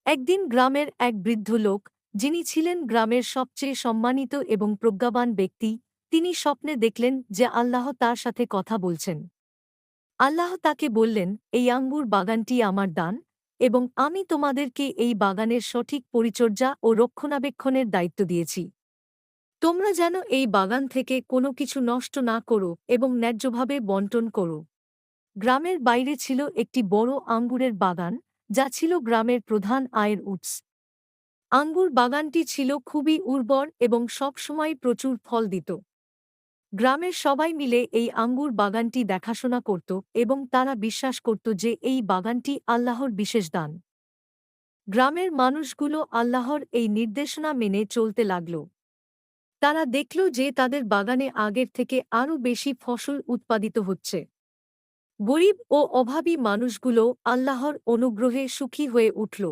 একদিন গ্রামের এক বৃদ্ধ লোক, যিনি ছিলেন গ্রামের সবচেয়ে সম্মানিত এবং প্রজ্ঞাবান ব্যক্তি, তিনি স্বপ্নে দেখলেন যে আল্লাহ তার সাথে কথা বলছেন। আল্লাহ তাকে বললেন, এই আঙ্গুর বাগানটি আমার দান, এবং আমি তোমাদেরকে এই বাগানের সঠিক পরিচর্যা ও রক্ষণাবেক্ষণের দায়িত্ব দিয়েছি। তোমরা যেন এই বাগান থেকে কোনো কিছু নষ্ট না করো এবং ন্যায্যভাবে বন্টন করো। গ্রামের বাইরে ছিল একটি বড় আঙ্গুরের বাগান, যা ছিল গ্রামের প্রধান আয়ের উৎস। আঙ্গুর বাগানটি ছিল খুবই উর্বর এবং সবসময় প্রচুর ফল দিত। গ্রামের সবাই মিলে এই আঙ্গুর বাগানটি দেখাশোনা করত এবং তারা বিশ্বাস করত যে এই বাগানটি আল্লাহর বিশেষ দান। গ্রামের মানুষগুলো আল্লাহর এই নির্দেশনা মেনে চলতে লাগল। তারা দেখল যে তাদের বাগানে আগের থেকে আরও বেশি ফসল উৎপাদিত হচ্ছে। গরিব ও অভাবী মানুষগুলো আল্লাহর অনুগ্রহে সুখী হয়ে উঠল।